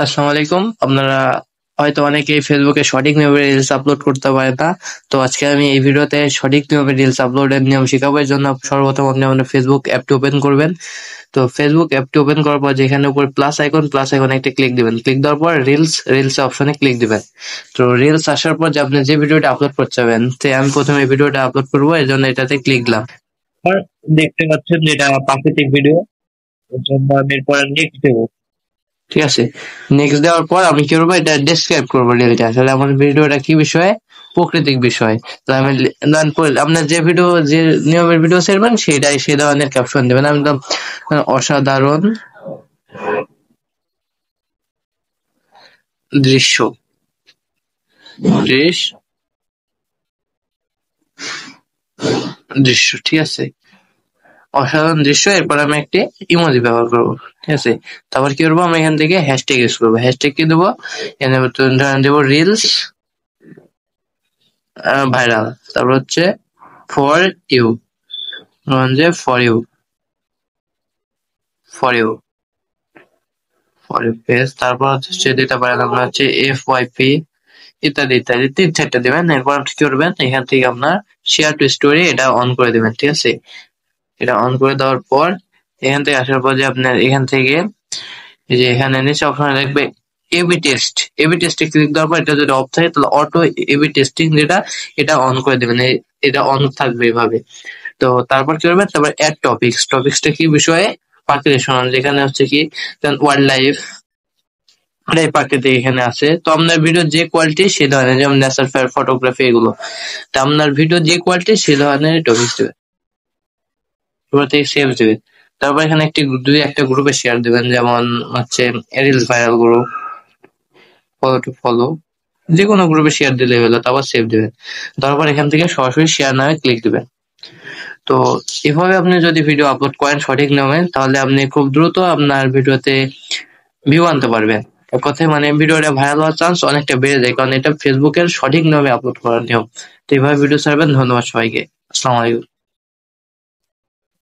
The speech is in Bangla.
আসসালামু আলাইকুম। আপনারা হয়তো অনেকেই ফেসবুকে সঠিক নিয়মে রিলস আপলোড করতে পারে না। তো আজকে আমি এই ভিডিওতে সঠিক নিয়মে রিলস আপলোডের নিয়ম শিখাবো। এর জন্য সর্বপ্রথম আপনি আপনার ফেসবুক অ্যাপটি ওপেন করবেন। তো ফেসবুক অ্যাপটি ওপেন করার পর যেখানে উপরে প্লাস আইকনে একটা ক্লিক দিবেন। ক্লিক দেওয়ার পর রিলস অপশনে ক্লিক দিবেন। তো রিলস আসার পর যে আপনি যে ভিডিওটা আপলোড করতে চাবেন, তো আমি প্রথমে এই ভিডিওটা আপলোড করবো, এর জন্য এটাতে ক্লিক দিলাম। আর দেখতে পাচ্ছেন যে এটা প্রাকৃতিক ভিডিও, এর জন্য আমি এরপর নেক্সট দেবো। ঠিক আছে, নেক্সট দেওয়ার পর আমি কি করবো, এটা ডেসক্রাইব করবো রিলটা আসলে আমার ভিডিওটা কি বিষয়ে, প্রাকৃতিক বিষয়। তো আমি আপনার যে ভিডিও যে নিয়মের ভিডিও ছাড়বেন সেটাই সে ধরনের ক্যাপশন দেবেন। আমি দিলাম অসাধারণ দৃশ্য দৃশ্য দৃশ্য ঠিক আছে, অসাধারণ দৃশ্য। এরপর আমি একটি ইমোজি ব্যবহার করবো। ঠিক আছে, তারপর কি করবো, আমি এখান থেকে হ্যাশট্যাগ ইউজ করবো। হ্যাশট্যাগ কি দেবো, এখানে ধরেন দেবো রিলস ভাইরাল। তারপর হচ্ছে ফর ইউ, যে for you for you for you page. তারপর হচ্ছে দিতে পারেন আপনার হচ্ছে FYP ইত্যাদি ইত্যাদি, 3-4টা দেবেন। এরপর আপনি কি করবেন, এখান থেকে আপনার শেয়ার টু স্টোরি এটা অন করে দেবেন। ঠিক আছে, এটা অন করে দেওয়ার পর এখান থেকে আসার পর যে আপনার এখান থেকে এই যে এখানে নিচে অপশনে দেখবে এবি টেস্টে ক্লিক দেওয়ার পর এটা যদি অফ থাকে তাহলে অটো এবি টেস্টিং যেটা, এটা অন করে দেবেন। এটা অন থাকবে এভাবে। তো তারপর কি করবেন, তারপর অ্যাড টপিকসটা কি বিষয়ে, প্রাকৃতিক, যেখানে হচ্ছে কি ওয়াইল্ড লাইফ, এটাই প্রাকৃতিক এখানে আছে। তো আপনার ভিডিও যে কোয়ালিটি সে ধরনের, যেমন ন্যাচার ফটোগ্রাফি এগুলো, তো আপনার ভিডিও যে কোয়ালিটি সে ধরনের টপিকস দেবেন। এবার থেকে সেভ দেবেন। তারপর এখানে একটা গ্রুপে শেয়ার দিবেন, যেমন হচ্ছে reels viral group, follow to follow, যে কোনো গ্রুপে শেয়ার দিলেই হলো। তারপর সেভ দিবেন। তারপর এখান থেকে সরাসরি শেয়ার নামে ক্লিক দিবেন। তো এভাবে আপনি যদি ভিডিও আপলোড করেন সঠিক নিয়মে, তাহলে আপনি খুব দ্রুত আপনার ভিডিওতে ভিউ আনতে পারবেন। এক কথায় মানে ভিডিওটা ভাইরাল হওয়ার চান্স অনেকটা বেড়ে যায়, কারণ এটা ফেসবুকের সঠিক নিয়মে আপলোড করার নিয়ম। তো এইভাবে ভিডিও ছাড়বেন। ধন্যবাদ সবাইকে। আসসালামু আলাইকুম।